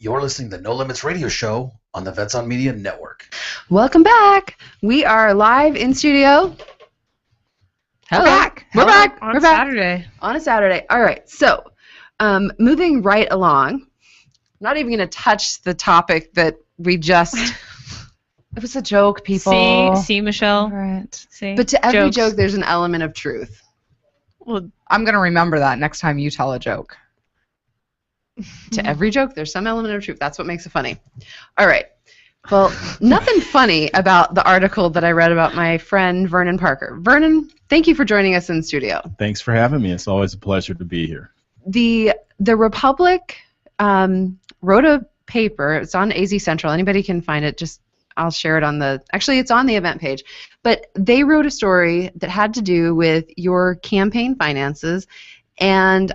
You're listening to No Limits Radio Show on the Vets on Media Network. Welcome back. We are live in studio. Hello. We're back. On Saturday. On a Saturday. All right. So, moving right along. Not even going to touch the topic that we just. It was a joke, people. See, Michelle. Right. See. But to every Jokes. joke, there's an element of truth. Well, I'm going to remember that next time you tell a joke. To every joke, there's some element of truth. That's what makes it funny. All right. Well, nothing funny about the article that I read about my friend Vernon Parker. Vernon, thank you for joining us in studio. Thanks for having me. It's always a pleasure to be here. The Republic wrote a paper. It's on AZ Central. Anybody can find it. Just I'll share it on the. Actually, it's on the event page. But they wrote a story that had to do with your campaign finances, and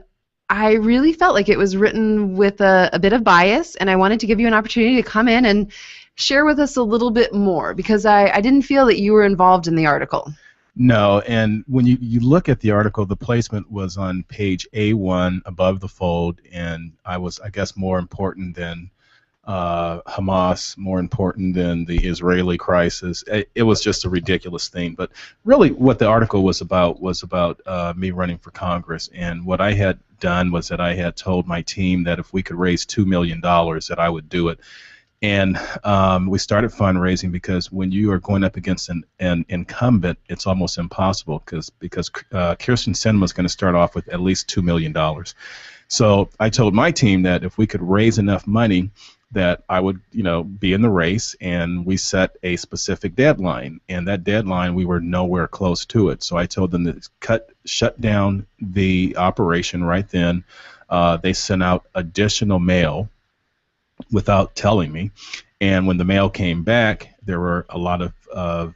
I really felt like it was written with a bit of bias, and I wanted to give you an opportunity to come in and share with us a little bit more, because I didn't feel that you were involved in the article. No, and when you look at the article, the placement was on page A1 above the fold, and I guess, more important than Hamas, more important than the Israeli crisis. It was just a ridiculous thing. But really what the article was about me running for Congress. And what I had done was that I had told my team that if we could raise $2 million that I would do it. And we started fundraising, because when you are going up against an incumbent, it's almost impossible because Kirsten Sinema is going to start off with at least $2 million. So I told my team that if we could raise enough money, that I would, be in the race, and we set a specific deadline, and that deadline we were nowhere close to it. So I told them to shut down the operation right then. They sent out additional mail without telling me, and when the mail came back, there were a lot of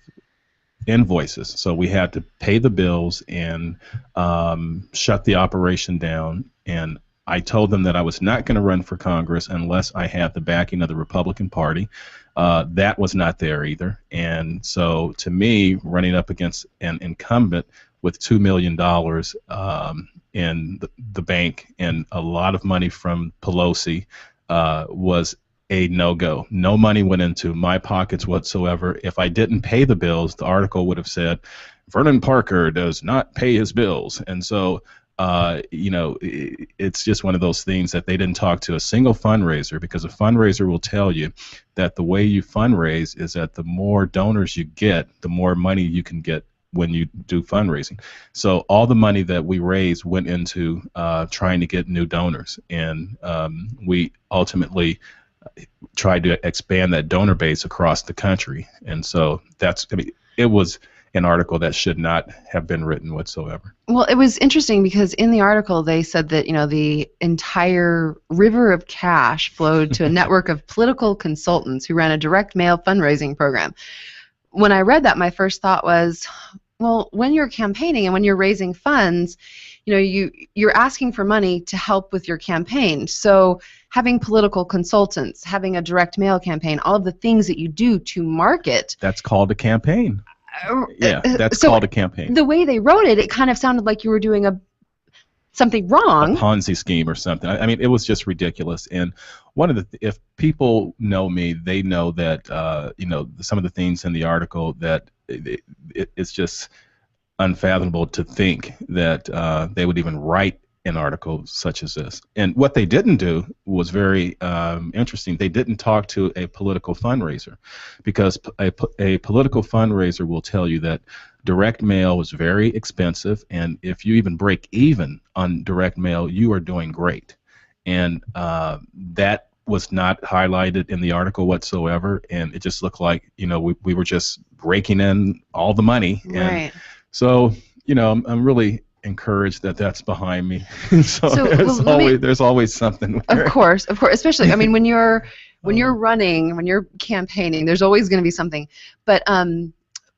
invoices, so we had to pay the bills and shut the operation down. And I told them that I was not going to run for Congress unless I had the backing of the Republican Party. That was not there either. And so to me, running up against an incumbent with $2 million in the bank and a lot of money from Pelosi was a no-go. No money went into my pockets whatsoever. If I didn't pay the bills, the article would have said, Vernon Parker does not pay his bills. And so it's just one of those things that they didn't talk to a single fundraiser, because a fundraiser will tell you that the way you fundraise is that the more donors you get, the more money you can get when you do fundraising. So all the money that we raised went into trying to get new donors, and we ultimately tried to expand that donor base across the country. And so it was an article that should not have been written whatsoever. Well, it was interesting because in the article they said that the entire river of cash flowed to a network of political consultants who ran a direct mail fundraising program. When I read that, my first thought was, well, when you're campaigning and when you're raising funds, you're asking for money to help with your campaign. So having political consultants, having a direct mail campaign, all of the things that you do to market. That's called a campaign. Yeah, that's called a campaign. The way they wrote it kind of sounded like you were doing something wrong. A Ponzi scheme or something. I mean, it was just ridiculous. And if people know me, they know that some of the things in the article that it's just unfathomable to think that they would even write an article such as this. And what they didn't do was very interesting. They didn't talk to a political fundraiser, because a political fundraiser will tell you that direct mail is very expensive, and if you even break even on direct mail, you are doing great. And that was not highlighted in the article whatsoever, and it just looked like we were just raking in all the money. Right. And so I'm really encouraged that that's behind me. There's always something there. Of course, especially when you're running, when you're campaigning, there's always going to be something. But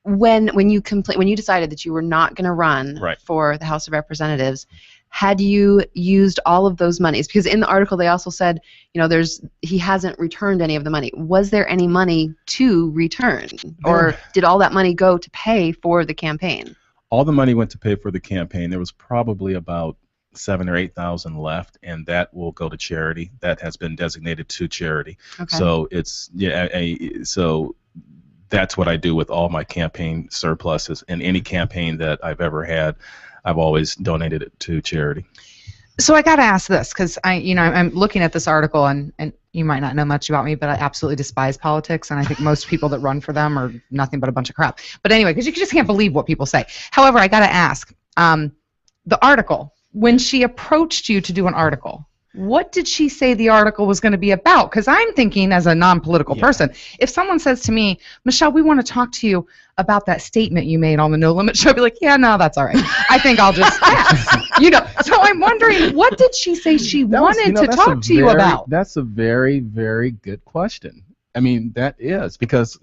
when you decided that you were not going to run for the House of Representatives, had you used all of those monies? Because in the article they also said, he hasn't returned any of the money. Was there any money to return, or did all that money go to pay for the campaign? All the money went to pay for the campaign. There was probably about 7 or 8,000 left, and that will go to charity. That has been designated to charity. Okay. So it's so that's what I do with all my campaign surpluses. And any campaign that I've ever had, I've always donated it to charity. So I got to ask this because I'm looking at this article, and you might not know much about me, but I absolutely despise politics, and I think most people that run for them are nothing but a bunch of crap. But anyway, because you just can't believe what people say. However, I got to ask, the article, when she approached you to do an article, what did she say the article was going to be about? Because I'm thinking, as a non-political person, if someone says to me, Michelle, we want to talk to you about that statement you made on the No Limit show, I'd be like, yeah, no, that's all right. I think I'll just pass. So I'm wondering, what did she say she wanted to talk to you about? That's a very, very good question. I mean, that is because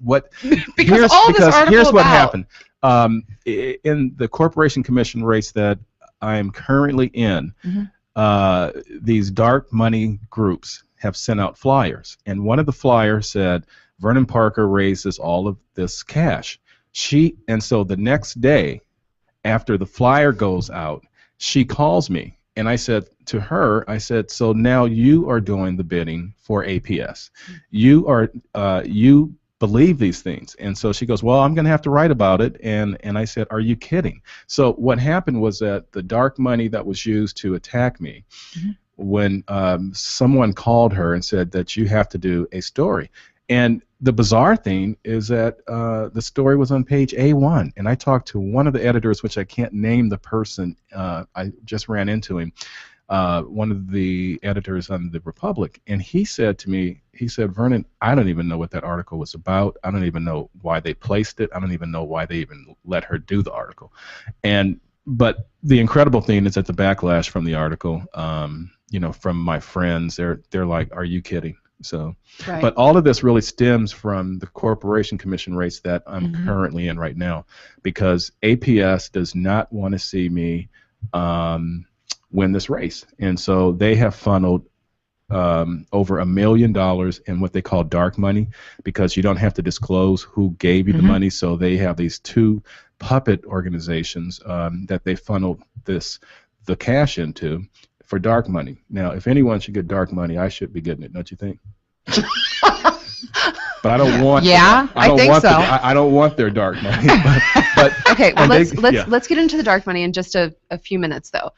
here's what happened. In the Corporation Commission race that I'm currently in, these dark money groups have sent out flyers, and one of the flyers said Vernon Parker raises all of this cash. And so the next day after the flyer goes out, she calls me, and I said to her, so now you are doing the bidding for APS. You believe these things. And so she goes, well, I'm going to have to write about it. And I said, are you kidding? So what happened was that the dark money that was used to attack me, when someone called her and said that you have to do a story. And the bizarre thing is that the story was on page A1. And I talked to one of the editors, which I can't name the person. I just ran into him. One of the editors on the Republic, and he said to me, Vernon, I don't even know what that article was about. I don't even know why they placed it. I don't even know why they even let her do the article. But the incredible thing is that the backlash from the article, from my friends, they're like, are you kidding? So, right. But all of this really stems from the Corporation Commission race that I'm currently in right now, because APS does not want to see me win this race, and so they have funneled over $1 million in what they call dark money, because you don't have to disclose who gave you the money. So they have these two puppet organizations that they funneled the cash into for dark money. Now, if anyone should get dark money, I should be getting it, don't you think? But I don't want. Yeah, I think so. I don't want their dark money. But okay, well, let's get into the dark money in just a few minutes, though.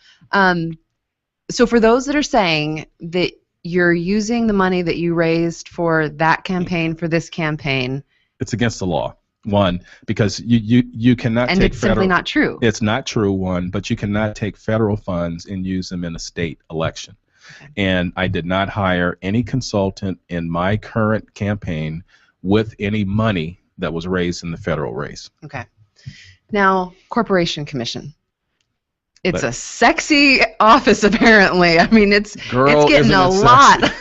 So for those that are saying that you're using the money that you raised for that campaign for this campaign, it's against the law. One, because you cannot and take it's simply not true. It's not true, one, but you cannot take federal funds and use them in a state election. Okay. And I did not hire any consultant in my current campaign with any money that was raised in the federal race. Okay. Now, Corporation Commission. It's a sexy office, apparently. I mean, it's getting a lot.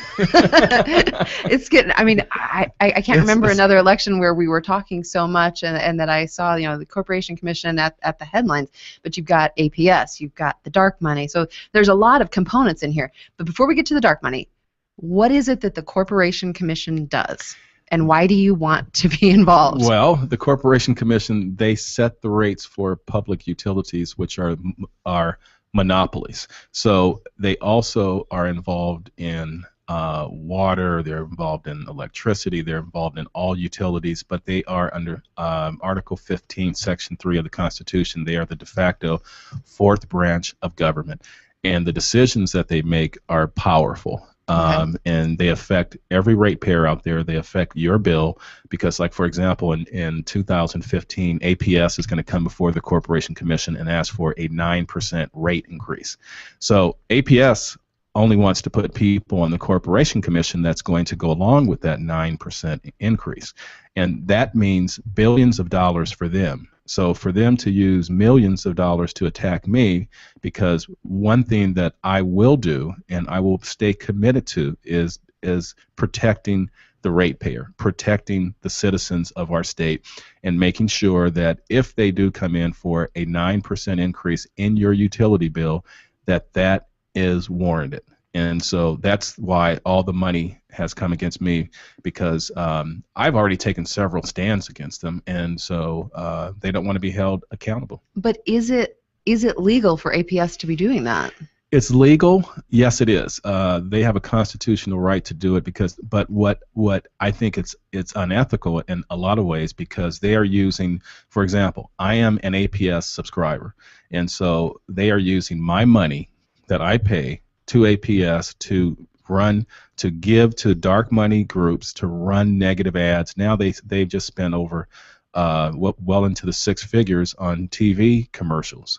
It's getting. I mean, I can't remember another election where we were talking so much, and that I saw the Corporation Commission at the headlines. But you've got APS, you've got the dark money. So there's a lot of components in here. But before we get to the dark money, what is it that the Corporation Commission does? And why do you want to be involved? Well, the Corporation Commission, they set the rates for public utilities, which are monopolies. So they also are involved in water, they're involved in electricity, they're involved in all utilities, but they are under Article 15, Section 3 of the Constitution. They are the de facto fourth branch of government. And the decisions that they make are powerful. And they affect every ratepayer out there. They affect your bill because, like, for example, in 2015, APS is going to come before the Corporation Commission and ask for a 9% rate increase. So APS only wants to put people on the Corporation Commission that's going to go along with that 9% increase. And that means billions of dollars for them. So for them to use millions of dollars to attack me, because one thing that I will do and I will stay committed to is protecting the ratepayer, protecting the citizens of our state, and making sure that if they do come in for a 9% increase in your utility bill, that is warranted. And so that's why all the money has come against me, because I've already taken several stands against them, and so they don't want to be held accountable. But is it legal for APS to be doing that? It's legal. Yes, it is. They have a constitutional right to do it but what I think it's unethical in a lot of ways because they are using, for example, I am an APS subscriber, and so they are using my money that I pay to APS to give to dark money groups to run negative ads. Now they've just spent over well into the six figures on TV commercials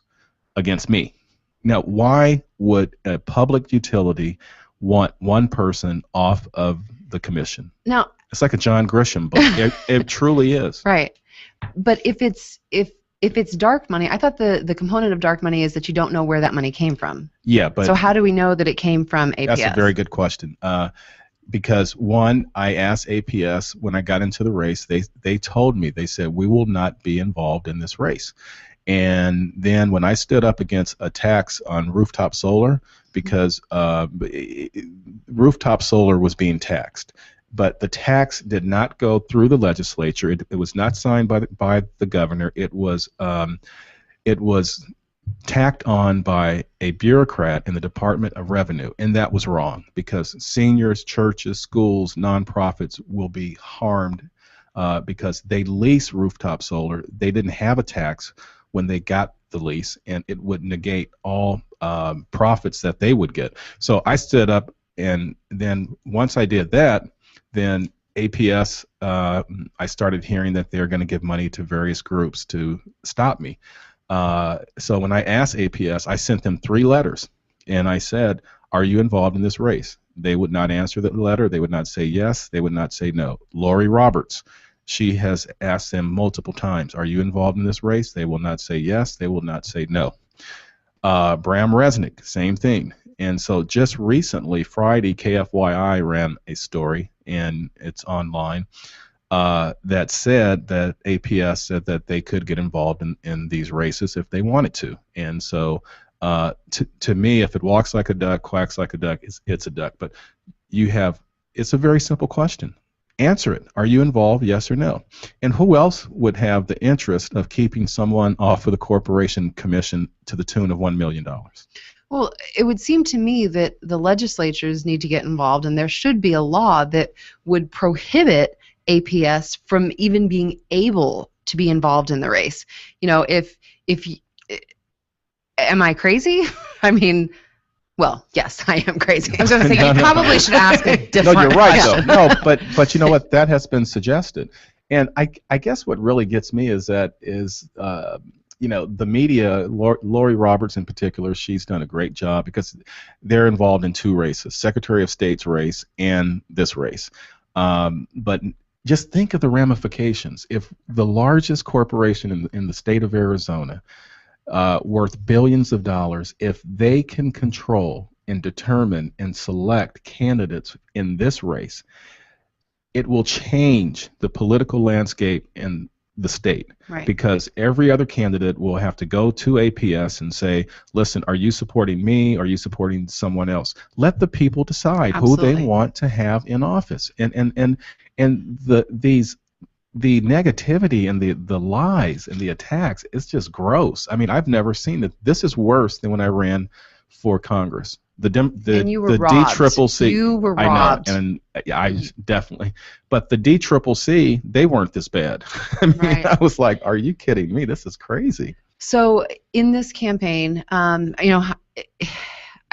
against me. Now, why would a public utility want one person off of the commission? Now, It's like a John Grisham book. It truly is. right. But if it's dark money, I thought the component of dark money is that you don't know where that money came from. Yeah, but So how do we know that it came from APS? that's a very good question. Because one, I asked APS when I got into the race. They told me, they said, we will not be involved in this race. And then when I stood up against a tax on rooftop solar, because rooftop solar was being taxed, but the tax did not go through the legislature. It was not signed by the governor. It was tacked on by a bureaucrat in the Department of Revenue, and that was wrong because seniors, churches, schools, nonprofits will be harmed because they lease rooftop solar. They didn't have a tax when they got the lease, and it would negate all profits that they would get. So I stood up, and then once I did that, then APS, I started hearing that they're going to give money to various groups to stop me. So when I asked APS, I sent them 3 letters, and I said, are you involved in this race? They would not answer the letter. They would not say yes. They would not say no. Lori Roberts, she has asked them multiple times, are you involved in this race? They will not say yes. They will not say no. Bram Resnick, same thing. And so just recently, Friday, KFYI ran a story, and it's online, that said that APS said that they could get involved in these races if they wanted to. And so to me, if it walks like a duck, quacks like a duck, it's a duck. But it's a very simple question. Answer it. Are you involved, yes or no? And who else would have the interest of keeping someone off of the corporation commission to the tune of $1 million? Well, it would seem to me that the legislatures need to get involved, and there should be a law that would prohibit APS from even being able to be involved in the race. You know, am I crazy? I mean, well, yes, I am crazy. I was going to say, you probably should ask a different No, you're right, question. though. No, but you know what? That has been suggested. And I guess what really gets me is the media, Lori Roberts in particular, she's done a great job because they're involved in 2 races, Secretary of State's race and this race. But just think of the ramifications. If the largest corporation in the state of Arizona, worth billions of dollars, if they can control and determine and select candidates in this race, it will change the political landscape in the state. Right. Because every other candidate will have to go to APS and say, listen, are you supporting me? Are you supporting someone else? Let the people decide Absolutely. who they want to have in office. And the negativity and the lies and the attacks, it's just gross. I mean, I've never seen it. This is worse than when I ran for Congress. And you were the robbed. DCCC. You were robbed. I know, and I definitely. But the DCCC, they weren't this bad. I mean, Right. I was like, are you kidding me? This is crazy. So in this campaign, I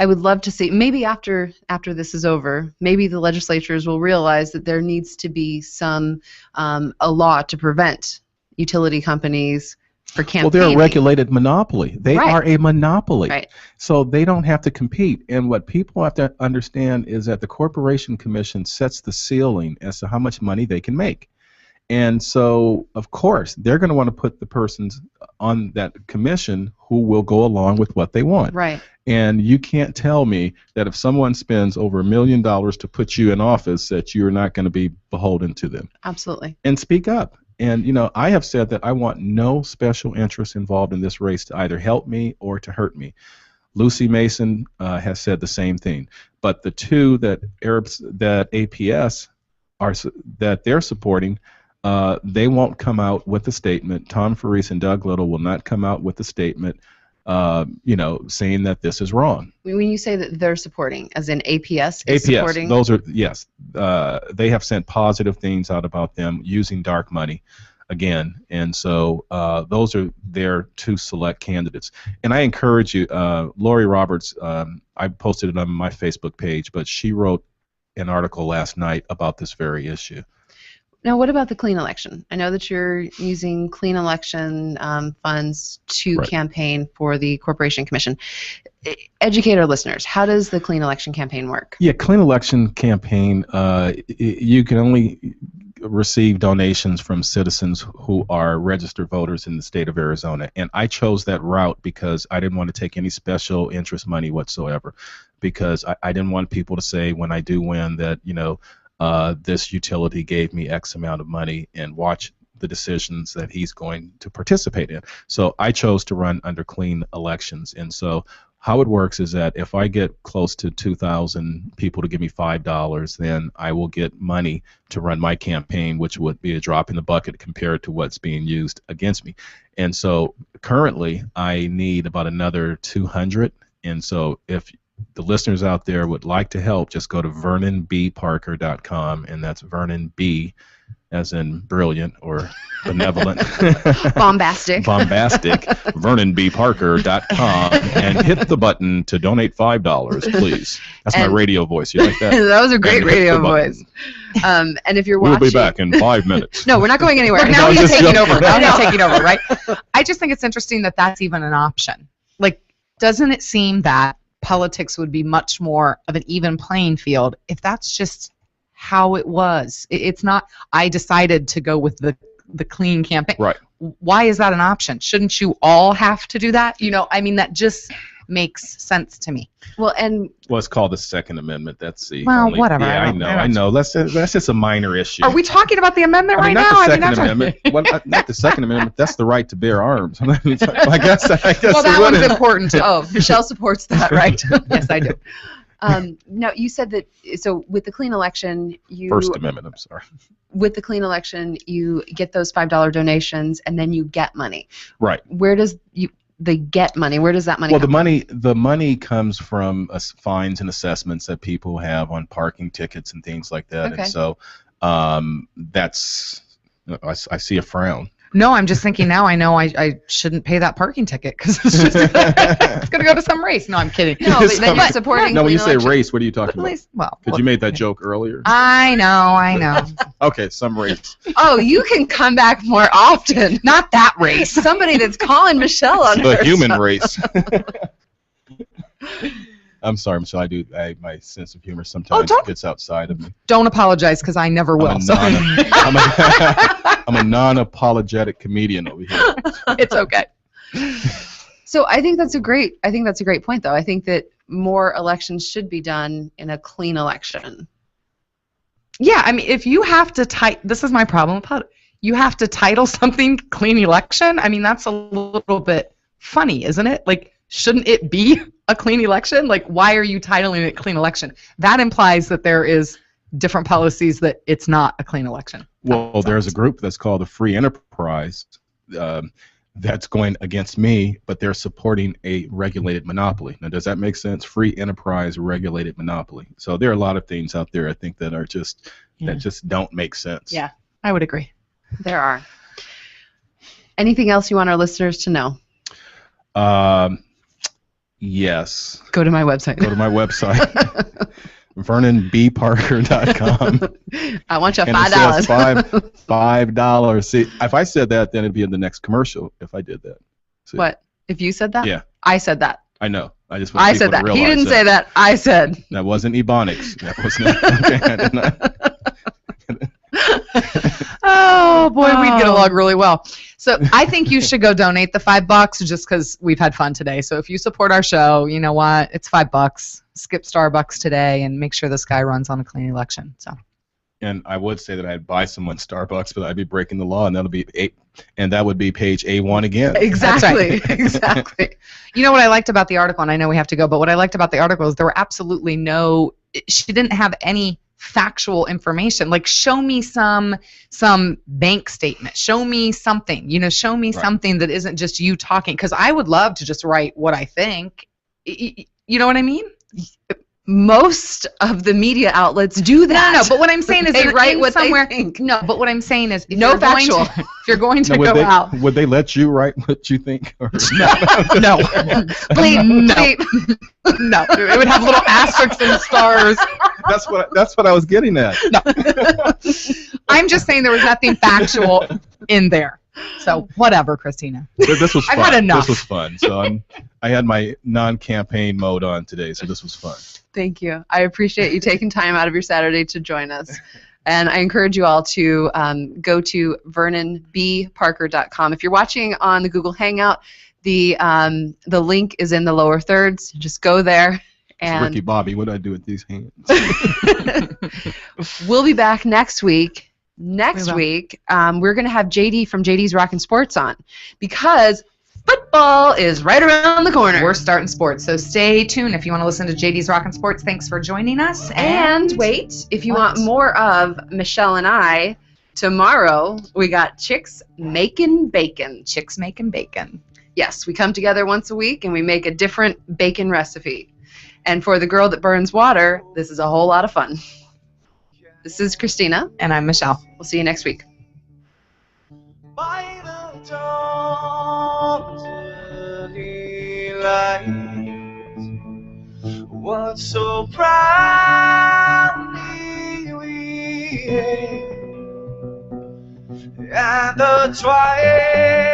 would love to see, maybe after this is over, maybe the legislatures will realize that there needs to be a law to prevent utility companies for campaigning. Well, they're a regulated monopoly. They Right. are a monopoly. Right. So they don't have to compete. And what people have to understand is that the Corporation Commission sets the ceiling as to how much money they can make. And so, of course, they're going to want to put the persons on that commission who will go along with what they want. Right. And you can't tell me that if someone spends over $1 million to put you in office that you're not going to be beholden to them. Absolutely. And speak up. And, I have said that I want no special interest involved in this race to either help me or to hurt me. Lucy Mason has said the same thing. But the 2 that APS that they're supporting, they won't come out with a statement. Tom Farese and Doug Little will not come out with a statement saying that this is wrong. When you say that they're supporting, as in APS is supporting? Those are, yes. They have sent positive things out about them using dark money again. And so those are their 2 select candidates. And I encourage you, Lori Roberts, I posted it on my Facebook page, but she wrote an article last night about this very issue. Now, what about the clean election? I know that you're using clean election funds to campaign for the Corporation Commission. Educate our listeners. How does the clean election campaign work? Yeah, clean election campaign, you can only receive donations from citizens who are registered voters in the state of Arizona. And I chose that route because I didn't want to take any special interest money whatsoever, because I didn't want people to say when I do win that, this utility gave me X amount of money, and watch the decisions that he's going to participate in. So I chose to run under clean elections. And so how it works is that if I get close to 2,000 people to give me $5, then I will get money to run my campaign, which would be a drop in the bucket compared to what's being used against me. And so currently I need about another 200. And so if the listeners out there would like to help, just go to vernonbparker.com, and that's Vernon B as in brilliant or benevolent. Bombastic. VernonBParker.com, and hit the button to donate $5, please. That's my radio voice. You like that? That was a great radio voice. And if you're watching, we'll be back in 5 minutes. No, we're not going anywhere. Now he's taking over. Now he's taking over, right? I just think it's interesting that that's even an option. Like, doesn't it seem that politics would be much more of an even playing field if that's just how it was? It's not, I decided to go with the clean campaign. Right. Why is that an option? Shouldn't you all have to do that? That just makes sense to me. Well, it's called the Second Amendment. That's the whatever. Yeah, I know. That's just a minor issue. Are we talking about the amendment right now? Not the Second Amendment. Well, not the Second Amendment. That's the right to bear arms. I guess. Well, that one's important too. Oh, Michelle supports that, right? Yes, I do. Now, you said that, so with the clean election, First Amendment, I'm sorry. With the clean election, you get those $5 donations, and then you get money. Right. Where does they get money? Where does that money come from? The money comes from fines and assessments that people have on parking tickets and things like that. Okay. And so that's, I see a frown. No, I'm just thinking now I know I shouldn't pay that parking ticket because it's just it's going to go to some race. No, I'm kidding. No, but then you're supporting. No, when you say election. Race, what are you talking about? Well, because you made that joke earlier. I know. Okay, some race. Oh, you can come back more often. Not that race. Somebody that's calling Michelle on The her human stuff. race. I'm sorry, Michelle. My sense of humor sometimes gets outside of me. Don't apologize because I never will. I'm a non-apologetic comedian over here. It's okay. So I think that's a great point, though. I think that more elections should be done in a clean election. Yeah, I mean, if you have to this is my problem about it. You have to title something clean election. I mean, that's a little bit funny, isn't it? Like, shouldn't it be a clean election? Like, why are you titling it clean election? That implies that there is different policies that it's not a clean election. Well, there's a group that's called the Free Enterprise that's going against me, but they're supporting a regulated monopoly. Now, does that make sense? Free enterprise, regulated monopoly. So there are a lot of things out there, I think, that are that just don't make sense. Yeah, I would agree. There are. Anything else you want our listeners to know? Yes. Go to my website. VernonBParker.com. I want you $5. $5. See, if I said that, then it'd be in the next commercial if I did that. See? What? If you said that? Yeah. I said that. I know. I just want said people that. to He realize didn't say that. I said. That wasn't Ebonics. That wasn't. Okay, I did not. Oh boy, we'd get along really well. So I think you should go donate the $5 just because we've had fun today. So if you support our show, you know what? It's $5. Skip Starbucks today and make sure this guy runs on a clean election. So. And I would say that I'd buy someone Starbucks, but I'd be breaking the law, and that would be page A1 again. Exactly. Right. Exactly. You know what I liked about the article, and I know we have to go, but what I liked about the article is there were absolutely she didn't have any factual information. Like, show me some bank statement. Show me something. Show me something that isn't just you talking. Because I would love to just write what I think. You know what I mean? Most of the media outlets do that. No, but what I'm saying is they write what somewhere. they think. No, but what I'm saying is, if No you're going factual. to, if you're going to Now, go out, would they let you write what you think? Or no, Bleep, no, bleep. no, it would have little asterisks and stars. That's what I was getting at. I'm just saying there was nothing factual in there. So whatever, Christina. This was fun. I've had enough. This was fun. So I had my non-campaign mode on today, so this was fun. Thank you. I appreciate you taking time out of your Saturday to join us. And I encourage you all to go to vernonbparker.com. If you're watching on the Google Hangout, the link is in the lower thirds. Just go there. And Ricky Bobby, what do I do with these hands? we'll be back next week. Next week, we're going to have JD from JD's Rockin' Sports on, because football is right around the corner. We're starting sports, so stay tuned if you want to listen to JD's Rockin' Sports. Thanks for joining us. And wait, if you want more of Michelle and I, tomorrow we got Chicks Making Bacon. Chicks Making Bacon. Yes, we come together once a week and we make a different bacon recipe. And for the girl that burns water, this is a whole lot of fun. This is Christina. And I'm Michelle. We'll see you next week. By the dawn's early light, what so proudly we hailed, and the twilight